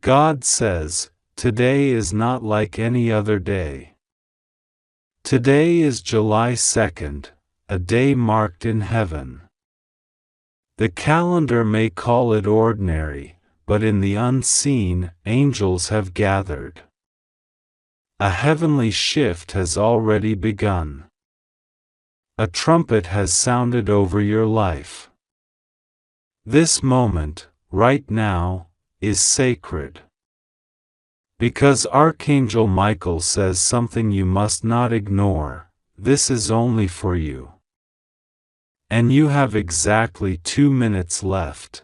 God says, today is not like any other day. Today is July 2nd, a day marked in heaven. The calendar may call it ordinary, but in the unseen, angels have gathered. A heavenly shift has already begun. A trumpet has sounded over your life. This moment, right now, is sacred. Because Archangel Michael says something you must not ignore, this is only for you. And you have exactly 2 minutes left.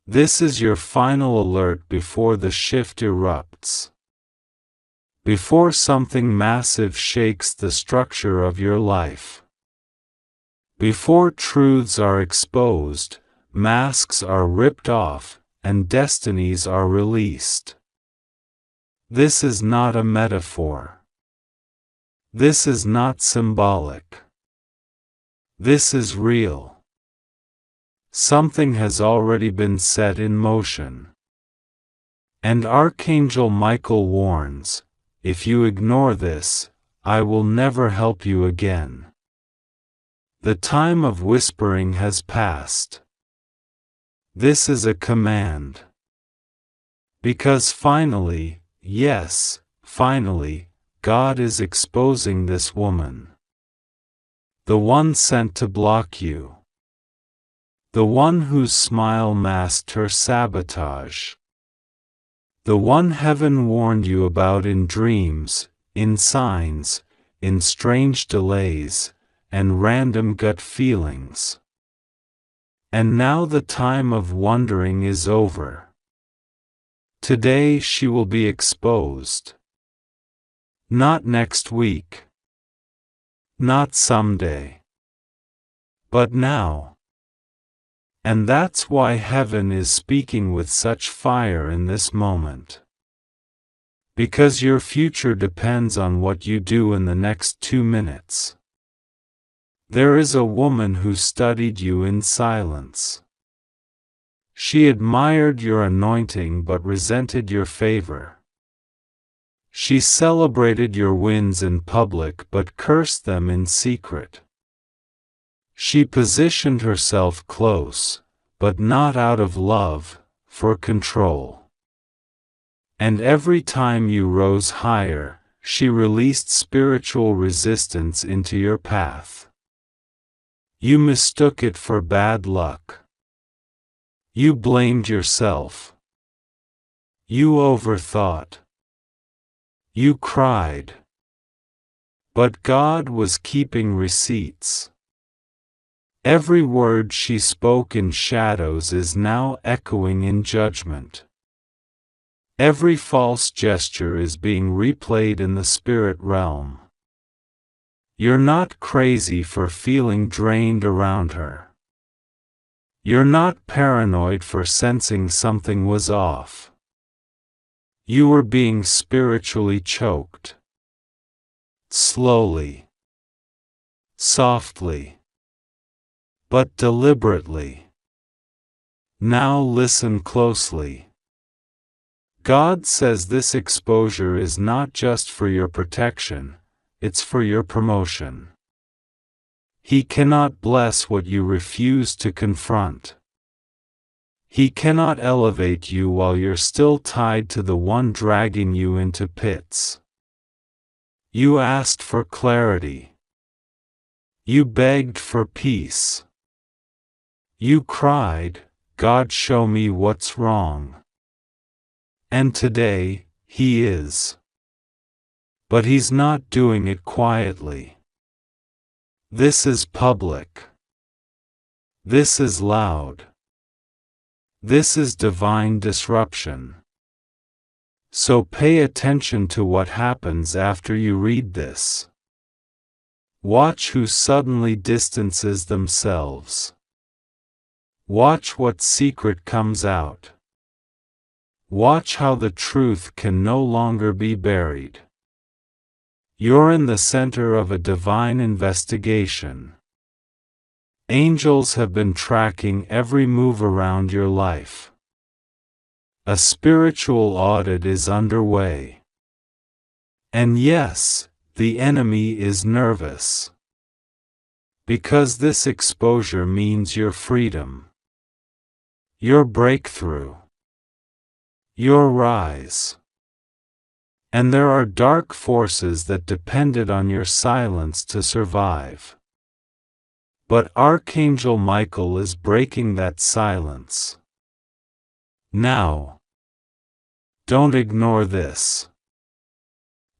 This is your final alert before the shift erupts. Before something massive shakes the structure of your life. Before truths are exposed, masks are ripped off, and destinies are released. This is not a metaphor. This is not symbolic. This is real. Something has already been set in motion. And Archangel Michael warns, if you ignore this, I will never help you again. The time of whispering has passed. This is a command. Because finally, yes, finally, God is exposing this woman. The one sent to block you. The one whose smile masked her sabotage. The one heaven warned you about in dreams, in signs, in strange delays, and random gut feelings. And now the time of wondering is over. Today she will be exposed. Not next week. Not someday. But now. And that's why heaven is speaking with such fire in this moment. Because your future depends on what you do in the next 2 minutes. There is a woman who studied you in silence. She admired your anointing but resented your favor. She celebrated your wins in public but cursed them in secret. She positioned herself close, but not out of love, for control. And every time you rose higher, she released spiritual resistance into your path. You mistook it for bad luck. You blamed yourself. You overthought. You cried. But God was keeping receipts. Every word she spoke in shadows is now echoing in judgment. Every false gesture is being replayed in the spirit realm. You're not crazy for feeling drained around her. You're not paranoid for sensing something was off. You were being spiritually choked. Slowly. Softly. But deliberately. Now listen closely. God says this exposure is not just for your protection, it's for your promotion. He cannot bless what you refuse to confront. He cannot elevate you while you're still tied to the one dragging you into pits. You asked for clarity. You begged for peace. You cried, God, show me what's wrong. And today, He is. But He's not doing it quietly. This is public. This is loud. This is divine disruption. So pay attention to what happens after you read this. Watch who suddenly distances themselves. Watch what secret comes out. Watch how the truth can no longer be buried. You're in the center of a divine investigation. Angels have been tracking every move around your life. A spiritual audit is underway. And yes, the enemy is nervous. Because this exposure means your freedom, your breakthrough, your rise. And there are dark forces that depended on your silence to survive. But Archangel Michael is breaking that silence. Now, don't ignore this.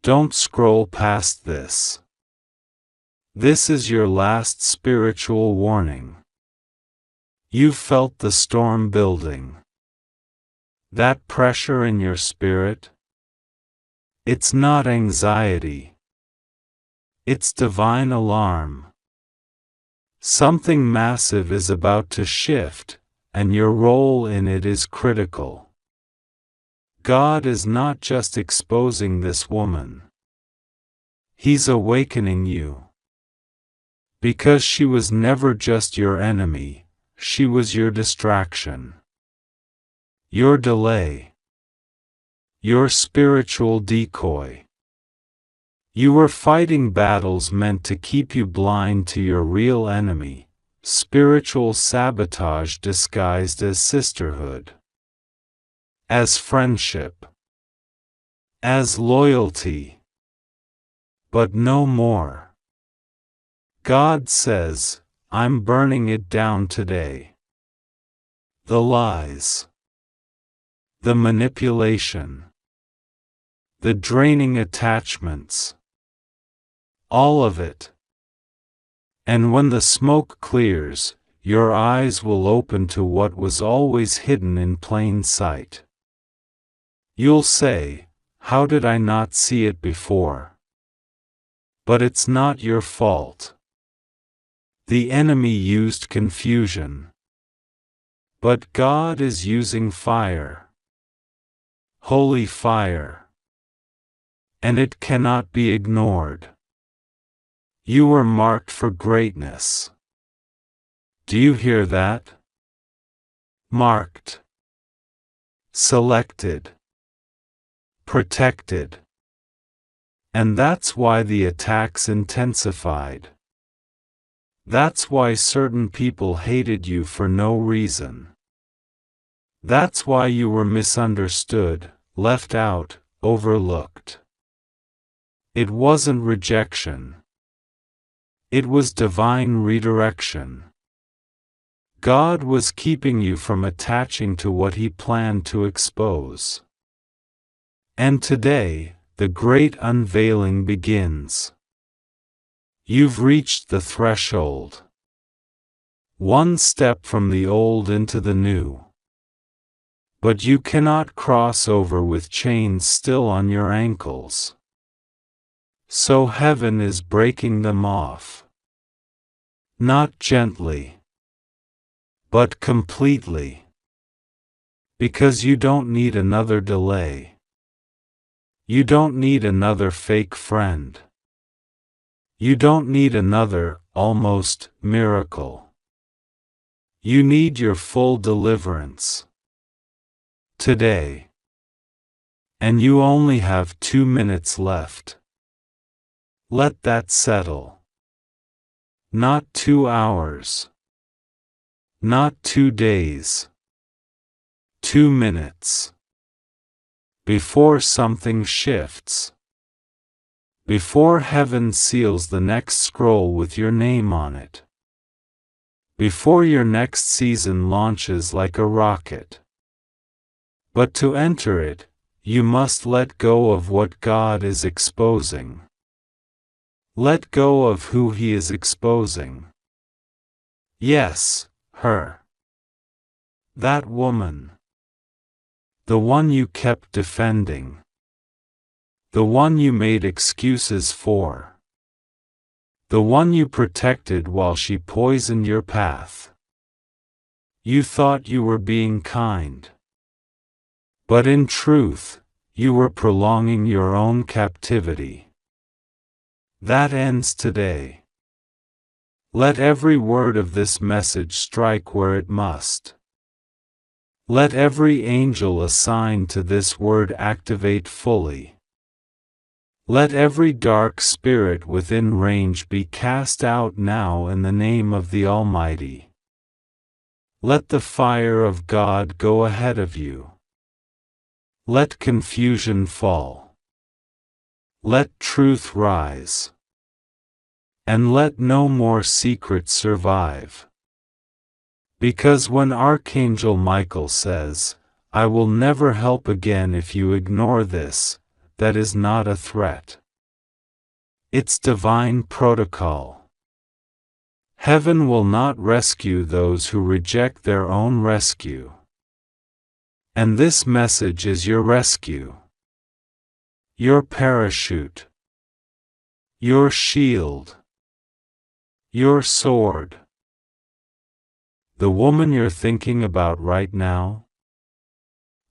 Don't scroll past this. This is your last spiritual warning. You've felt the storm building. That pressure in your spirit? It's not anxiety. It's divine alarm. Something massive is about to shift, and your role in it is critical. God is not just exposing this woman. He's awakening you. Because she was never just your enemy, she was your distraction. Your delay. Your spiritual decoy. You were fighting battles meant to keep you blind to your real enemy, spiritual sabotage disguised as sisterhood, as friendship, as loyalty. But no more. God says, I'm burning it down today. The lies, the manipulation, the draining attachments, all of it. And when the smoke clears, your eyes will open to what was always hidden in plain sight. You'll say, how did I not see it before? But it's not your fault. The enemy used confusion. But God is using fire. Holy fire. And it cannot be ignored. You were marked for greatness. Do you hear that? Marked. Selected. Protected. And that's why the attacks intensified. That's why certain people hated you for no reason. That's why you were misunderstood, left out, overlooked. It wasn't rejection. It was divine redirection. God was keeping you from attaching to what He planned to expose. And today, the great unveiling begins. You've reached the threshold. One step from the old into the new. But you cannot cross over with chains still on your ankles. So heaven is breaking them off. Not gently, but completely. Because you don't need another delay. You don't need another fake friend. You don't need another, almost, miracle. You need your full deliverance. Today. And you only have 2 minutes left. Let that settle. Not 2 hours. Not 2 days. 2 minutes. Before something shifts. Before heaven seals the next scroll with your name on it. Before your next season launches like a rocket. But to enter it, you must let go of what God is exposing. Let go of who He is exposing. Yes, her. That woman. The one you kept defending. The one you made excuses for. The one you protected while she poisoned your path. You thought you were being kind. But in truth, you were prolonging your own captivity. That ends today. Let every word of this message strike where it must. Let every angel assigned to this word activate fully. Let every dark spirit within range be cast out now in the name of the Almighty. Let the fire of God go ahead of you. Let confusion fall. Let truth rise. And let no more secrets survive. Because when Archangel Michael says, "I will never help again if you ignore this," that is not a threat. It's divine protocol. Heaven will not rescue those who reject their own rescue. And this message is your rescue. Your parachute. Your shield. Your sword. The woman you're thinking about right now?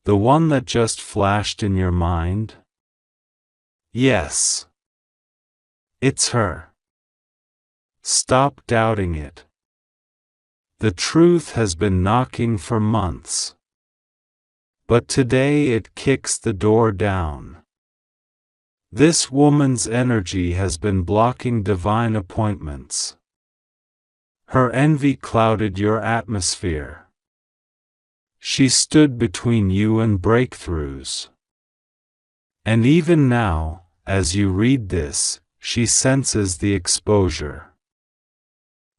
The one that just flashed in your mind? Yes. It's her. Stop doubting it. The truth has been knocking for months. But today it kicks the door down. This woman's energy has been blocking divine appointments. Her envy clouded your atmosphere. She stood between you and breakthroughs. And even now, as you read this, she senses the exposure.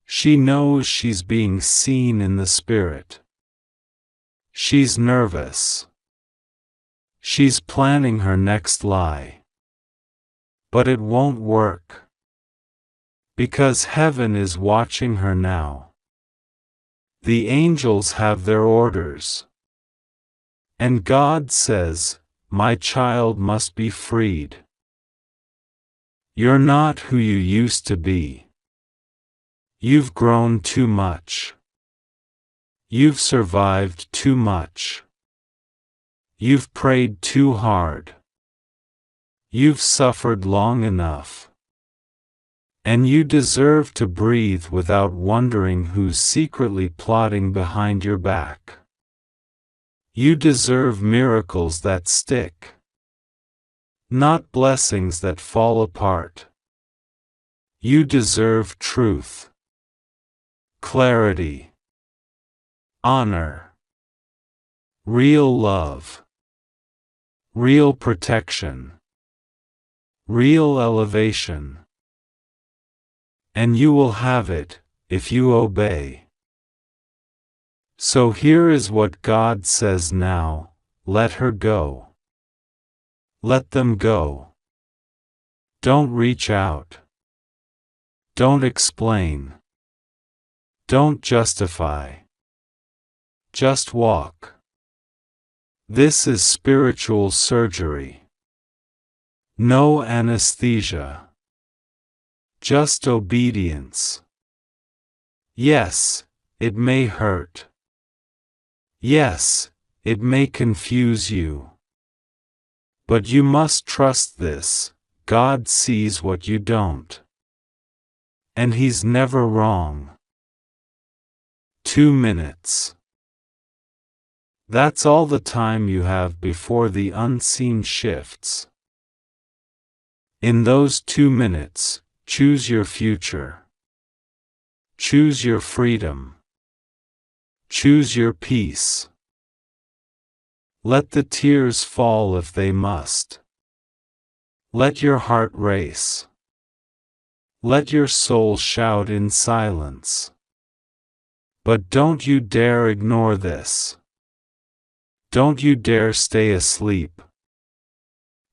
She knows she's being seen in the spirit. She's nervous. She's planning her next lie. But it won't work. Because heaven is watching her now. The angels have their orders. And God says, "My child must be freed. You're not who you used to be. You've grown too much. You've survived too much. You've prayed too hard. You've suffered long enough. And you deserve to breathe without wondering who's secretly plotting behind your back. You deserve miracles that stick. Not blessings that fall apart. You deserve truth. Clarity. Honor. Real love. Real protection. Real elevation. And you will have it, if you obey. So here is what God says now: let her go. Let them go. Don't reach out. Don't explain. Don't justify. Just walk. This is spiritual surgery. No anesthesia. Just obedience. Yes, it may hurt. Yes, it may confuse you. But you must trust this: God sees what you don't. And He's never wrong. 2 minutes. That's all the time you have before the unseen shifts. In those 2 minutes, choose your future. Choose your freedom. Choose your peace. Let the tears fall if they must. Let your heart race. Let your soul shout in silence. But don't you dare ignore this. Don't you dare stay asleep.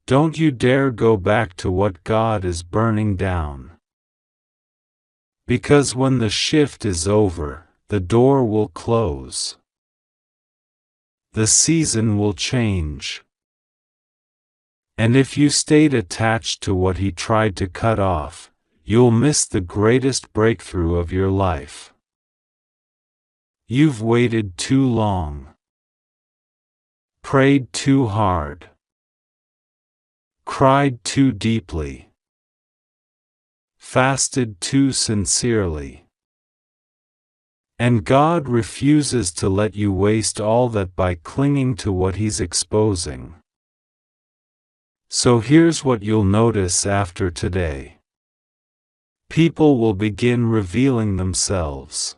Don't you dare go back to what God is burning down. Because when the shift is over, the door will close. The season will change. And if you stayed attached to what He tried to cut off, you'll miss the greatest breakthrough of your life. You've waited too long. Prayed too hard. Cried too deeply. Fasted too sincerely. And God refuses to let you waste all that by clinging to what He's exposing. So here's what you'll notice after today. People will begin revealing themselves.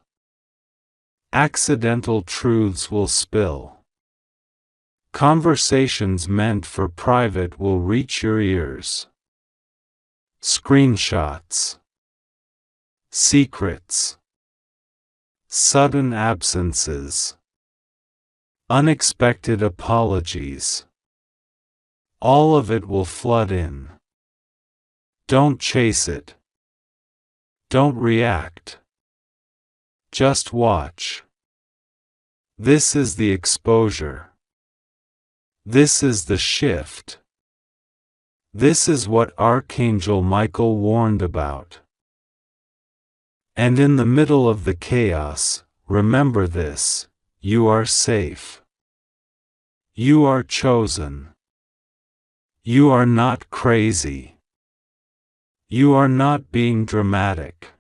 Accidental truths will spill. Conversations meant for private will reach your ears. Screenshots. Secrets. Sudden absences. Unexpected apologies. All of it will flood in. Don't chase it. Don't react. Just watch. This is the exposure. This is the shift. This is what Archangel Michael warned about. And in the middle of the chaos, remember this: you are safe. You are chosen. You are not crazy. You are not being dramatic.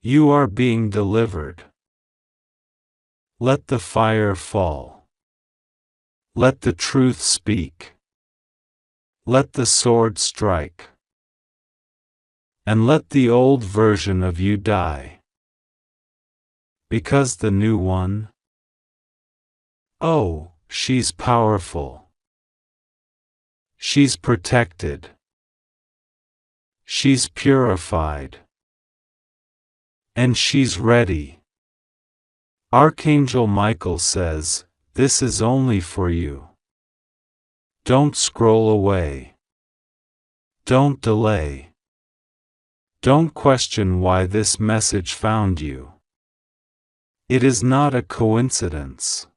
You are being delivered. Let the fire fall. Let the truth speak. Let the sword strike. And let the old version of you die. Because the new one? Oh, she's powerful. She's protected. She's purified. And she's ready. Archangel Michael says, this is only for you. Don't scroll away. Don't delay. Don't question why this message found you. It is not a coincidence.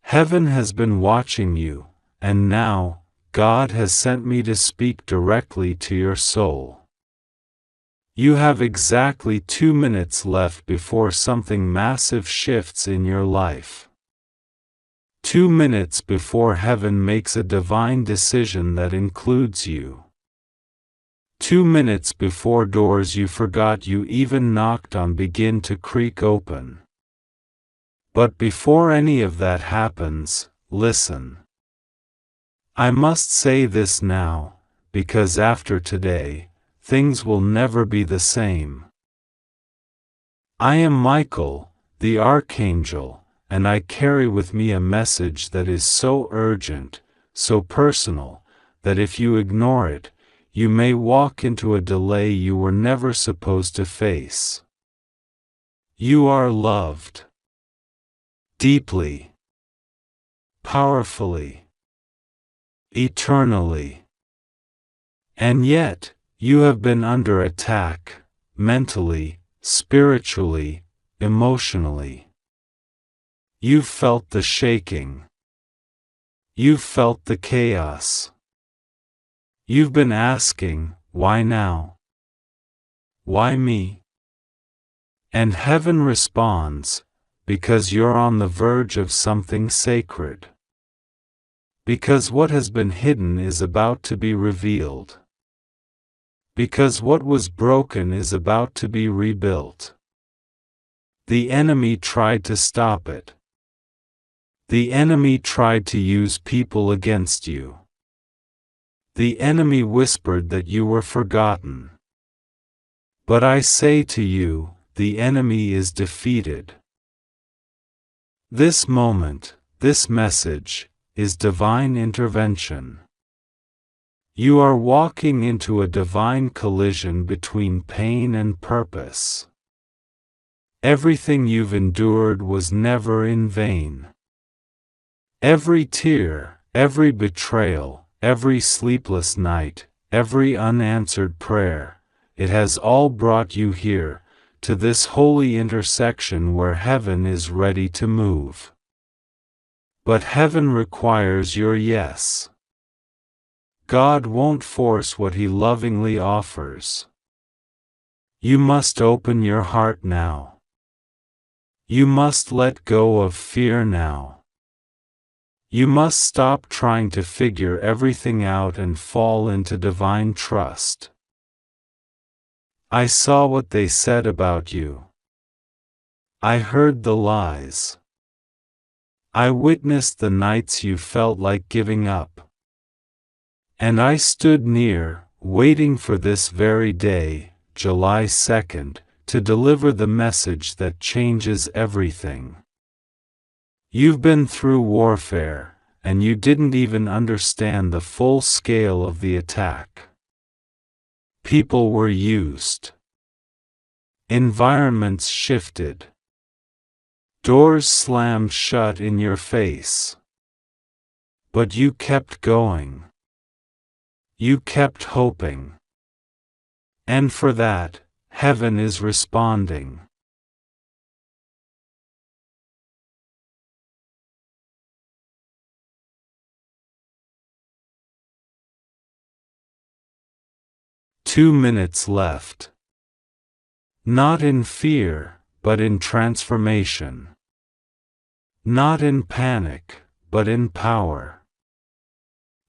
Heaven has been watching you, and now, God has sent me to speak directly to your soul. You have exactly 2 minutes left before something massive shifts in your life. 2 minutes before heaven makes a divine decision that includes you. 2 minutes before doors you forgot you even knocked on begin to creak open. But before any of that happens, listen. I must say this now, because after today, things will never be the same. I am Michael, the Archangel, and I carry with me a message that is so urgent, so personal, that if you ignore it, you may walk into a delay you were never supposed to face. You are loved. Deeply. Powerfully. Eternally. And yet, you have been under attack, mentally, spiritually, emotionally. You've felt the shaking. You've felt the chaos. You've been asking, why now? Why me? And heaven responds, because you're on the verge of something sacred. Because what has been hidden is about to be revealed. Because what was broken is about to be rebuilt. The enemy tried to stop it. The enemy tried to use people against you. The enemy whispered that you were forgotten. But I say to you, the enemy is defeated. This moment, this message, is divine intervention. You are walking into a divine collision between pain and purpose. Everything you've endured was never in vain. Every tear, every betrayal, every sleepless night, every unanswered prayer, it has all brought you here, to this holy intersection where heaven is ready to move. But heaven requires your yes. God won't force what He lovingly offers. You must open your heart now. You must let go of fear now. You must stop trying to figure everything out and fall into divine trust. I saw what they said about you. I heard the lies. I witnessed the nights you felt like giving up. And I stood near, waiting for this very day, July 2nd, to deliver the message that changes everything. You've been through warfare, and you didn't even understand the full scale of the attack. People were used. Environments shifted. Doors slammed shut in your face. But you kept going. You kept hoping. And for that, heaven is responding. "2 minutes left. Not in fear, but in transformation. Not in panic, but in power.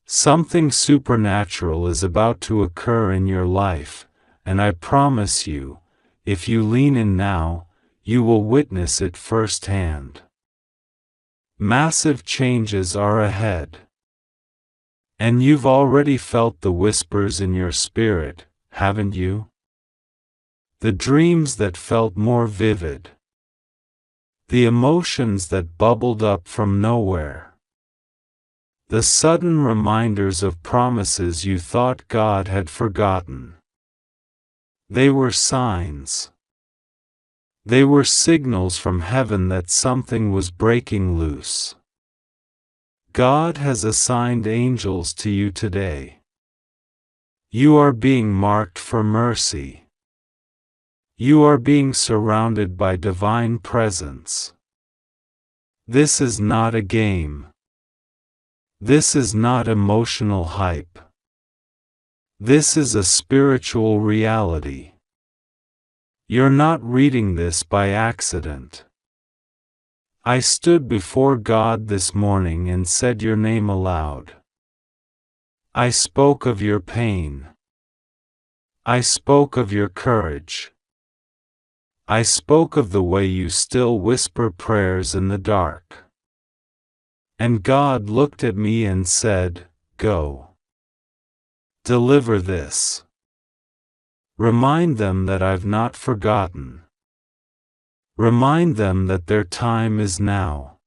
Something supernatural is about to occur in your life, and I promise you, if you lean in now, you will witness it firsthand. Massive changes are ahead. And you've already felt the whispers in your spirit, haven't you? The dreams that felt more vivid. The emotions that bubbled up from nowhere. The sudden reminders of promises you thought God had forgotten. They were signs. They were signals from heaven that something was breaking loose. God has assigned angels to you today. You are being marked for mercy. You are being surrounded by divine presence. This is not a game. This is not emotional hype. This is a spiritual reality. You're not reading this by accident. I stood before God this morning and said your name aloud. I spoke of your pain. I spoke of your courage. I spoke of the way you still whisper prayers in the dark. And God looked at me and said, "Go. Deliver this. Remind them that I've not forgotten. Remind them that their time is now.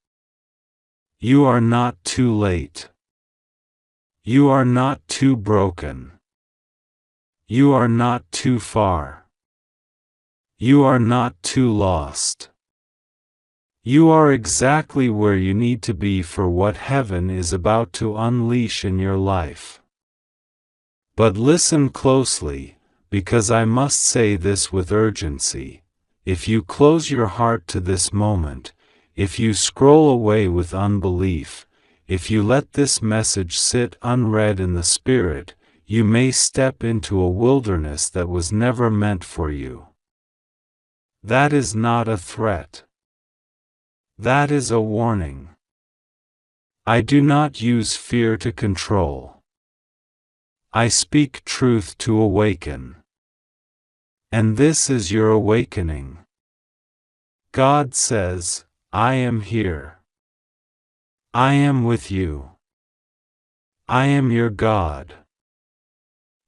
You are not too late. You are not too broken. You are not too far. You are not too lost. You are exactly where you need to be for what heaven is about to unleash in your life. But listen closely, because I must say this with urgency. If you close your heart to this moment, if you scroll away with unbelief, if you let this message sit unread in the spirit, you may step into a wilderness that was never meant for you. That is not a threat. That is a warning. I do not use fear to control. I speak truth to awaken. And this is your awakening. God says, I am here. I am with you. I am your God.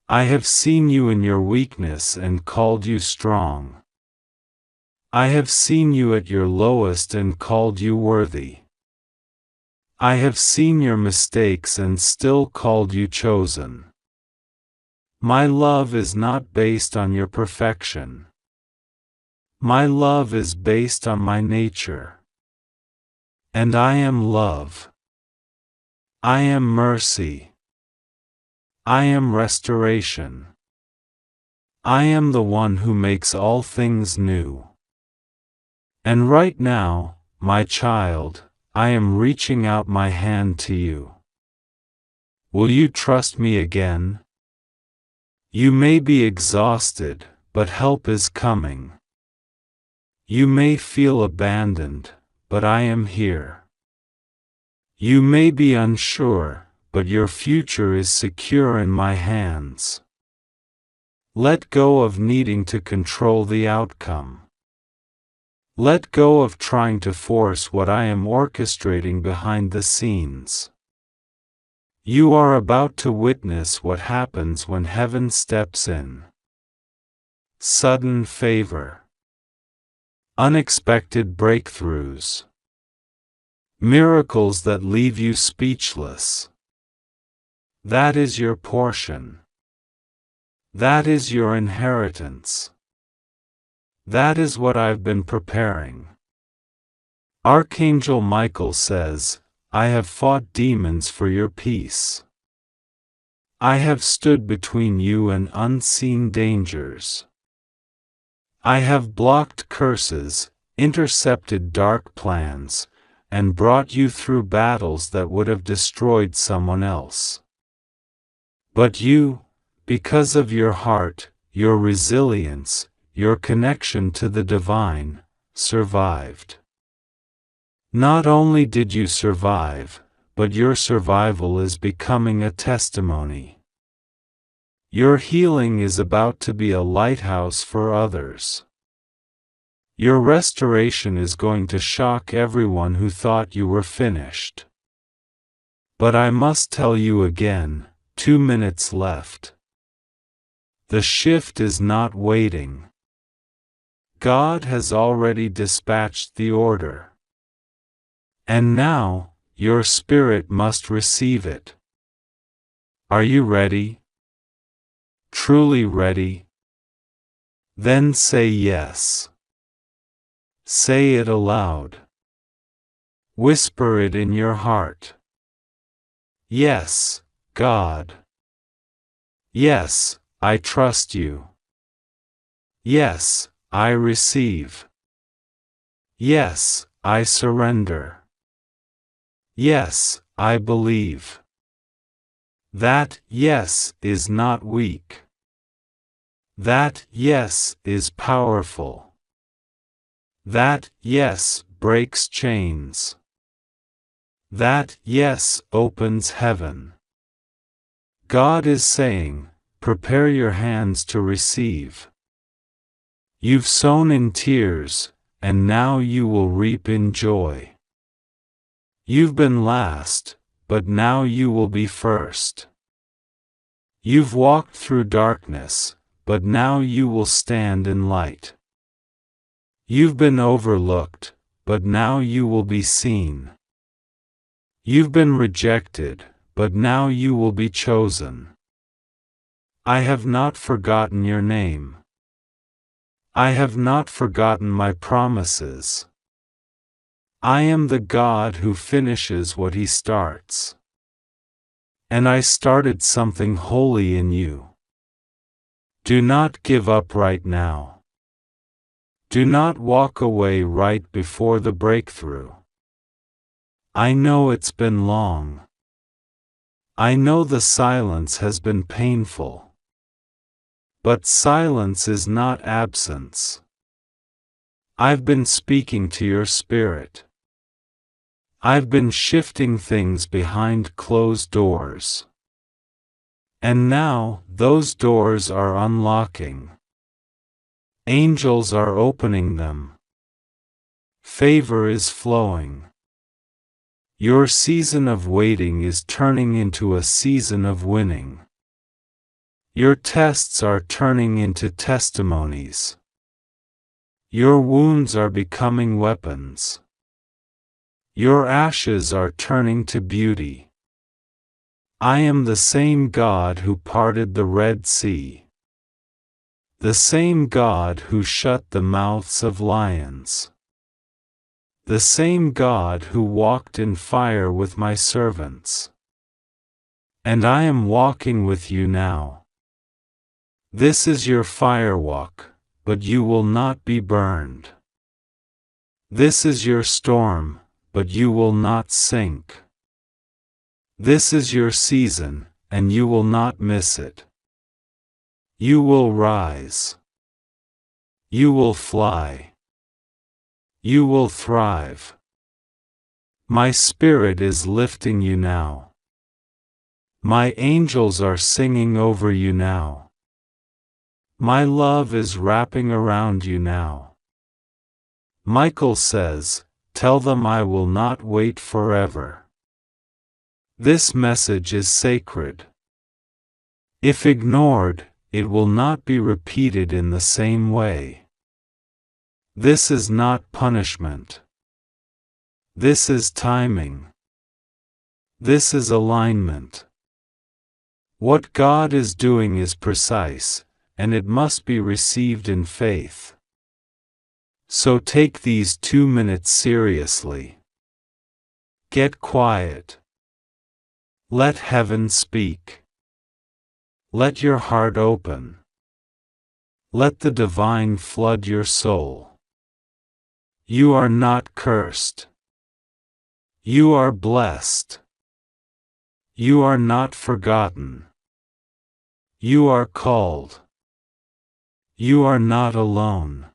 I have seen you in your weakness and called you strong. I have seen you at your lowest and called you worthy. I have seen your mistakes and still called you chosen. My love is not based on your perfection. My love is based on my nature. And I am love. I am mercy. I am restoration. I am the one who makes all things new. And right now, my child, I am reaching out my hand to you. Will you trust me again? You may be exhausted, but help is coming. You may feel abandoned, but I am here. You may be unsure, but your future is secure in my hands. Let go of needing to control the outcome. Let go of trying to force what I am orchestrating behind the scenes. You are about to witness what happens when heaven steps in. Sudden favor. Unexpected breakthroughs. Miracles that leave you speechless. That is your portion. That is your inheritance. That is what I've been preparing. Archangel Michael says, I have fought demons for your peace. I have stood between you and unseen dangers. I have blocked curses, intercepted dark plans, and brought you through battles that would have destroyed someone else. But you, because of your heart, your resilience, your connection to the divine, survived. Not only did you survive, but your survival is becoming a testimony. Your healing is about to be a lighthouse for others. Your restoration is going to shock everyone who thought you were finished. But I must tell you again, 2 minutes left. The shift is not waiting. God has already dispatched the order. And now, your spirit must receive it. Are you ready? Truly ready? Then say yes. Say it aloud. Whisper it in your heart. Yes, God. Yes, I trust you. Yes, I receive. Yes, I surrender. Yes, I believe. That yes is not weak. That yes is powerful. That yes breaks chains. That yes opens heaven. God is saying, prepare your hands to receive. You've sown in tears, and now you will reap in joy. You've been last, but now you will be first. You've walked through darkness, but now you will stand in light. You've been overlooked, but now you will be seen. You've been rejected, but now you will be chosen. I have not forgotten your name. I have not forgotten my promises. I am the God who finishes what He starts. And I started something holy in you. Do not give up right now. Do not walk away right before the breakthrough. I know it's been long. I know the silence has been painful. But silence is not absence. I've been speaking to your spirit. I've been shifting things behind closed doors. And now, those doors are unlocking. Angels are opening them. Favor is flowing. Your season of waiting is turning into a season of winning. Your tests are turning into testimonies. Your wounds are becoming weapons. Your ashes are turning to beauty. I am the same God who parted the Red Sea. The same God who shut the mouths of lions. The same God who walked in fire with my servants. And I am walking with you now. This is your firewalk, but you will not be burned. This is your storm, but you will not sink. This is your season, and you will not miss it. You will rise. You will fly. You will thrive. My spirit is lifting you now. My angels are singing over you now. My love is wrapping around you now. Michael says, "Tell them I will not wait forever." This message is sacred. If ignored, it will not be repeated in the same way. This is not punishment. This is timing. This is alignment. What God is doing is precise, and it must be received in faith. So take these 2 minutes seriously. Get quiet. Let heaven speak. Let your heart open. Let the divine flood your soul. You are not cursed. You are blessed. You are not forgotten. You are called. You are not alone.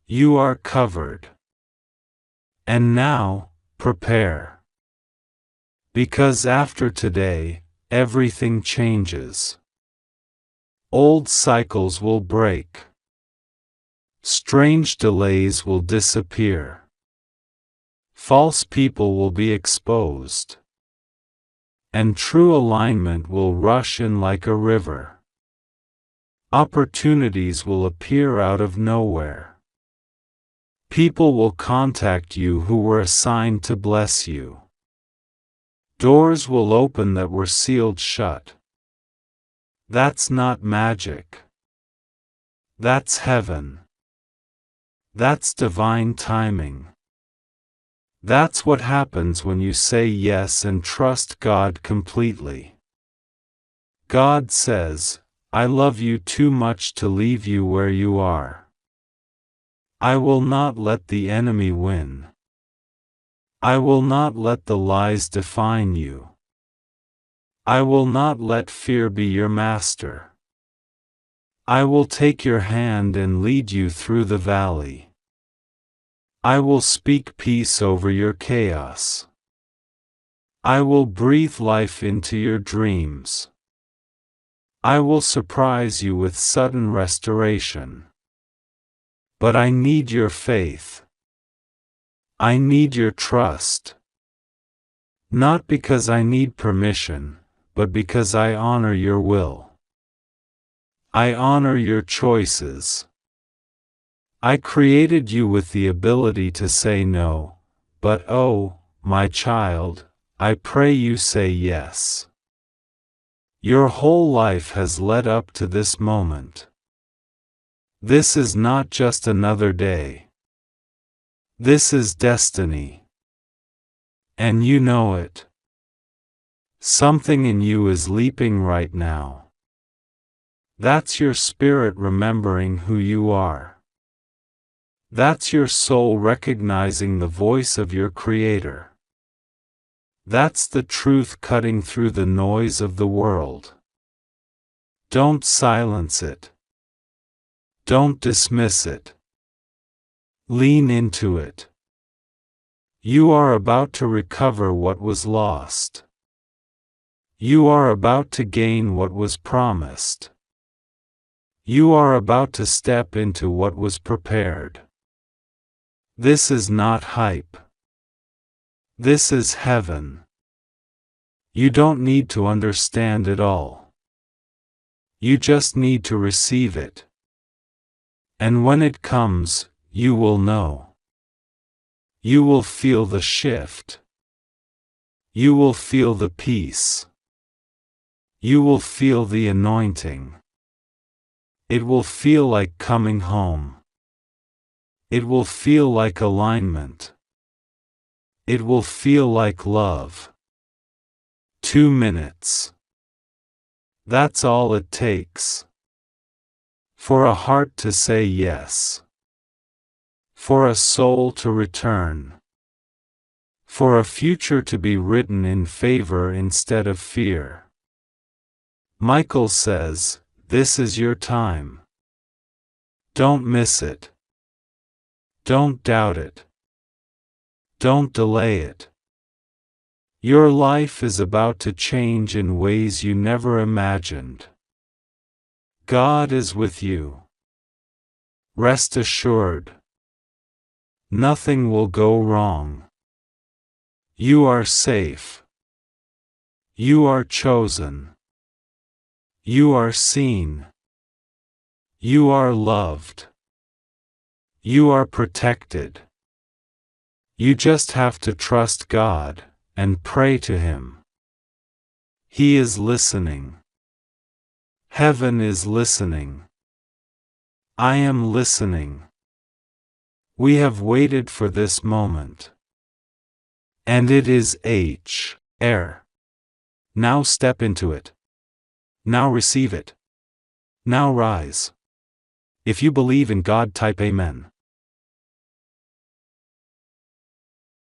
You are covered. And now, prepare. Because after today, everything changes. Old cycles will break. Strange delays will disappear. False people will be exposed. And true alignment will rush in like a river. Opportunities will appear out of nowhere. People will contact you who were assigned to bless you. Doors will open that were sealed shut. That's not magic. That's heaven. That's divine timing. That's what happens when you say yes and trust God completely. God says, "I love you too much to leave you where you are. I will not let the enemy win. I will not let the lies define you. I will not let fear be your master. I will take your hand and lead you through the valley. I will speak peace over your chaos. I will breathe life into your dreams. I will surprise you with sudden restoration. But I need your faith. I need your trust. Not because I need permission, but because I honor your will. I honor your choices. I created you with the ability to say no, but oh, my child, I pray you say yes. Your whole life has led up to this moment. This is not just another day. This is destiny. And you know it. Something in you is leaping right now. That's your spirit remembering who you are. That's your soul recognizing the voice of your Creator. That's the truth cutting through the noise of the world. Don't silence it. Don't dismiss it. Lean into it. You are about to recover what was lost. You are about to gain what was promised. You are about to step into what was prepared. This is not hype. This is heaven. You don't need to understand it all. You just need to receive it. And when it comes, you will know. You will feel the shift. You will feel the peace. You will feel the anointing. It will feel like coming home. It will feel like alignment. It will feel like love. 2 minutes. That's all it takes. For a heart to say yes. For a soul to return. For a future to be written in favor instead of fear. Michael says, this is your time. Don't miss it. Don't doubt it. Don't delay it. Your life is about to change in ways you never imagined. God is with you. Rest assured. Nothing will go wrong. You are safe. You are chosen. You are seen. You are loved. You are protected. You just have to trust God and pray to Him. He is listening. Heaven is listening. I am listening. We have waited for this moment. And it is H.R. Now step into it. Now receive it. Now rise. If you believe in God, type Amen.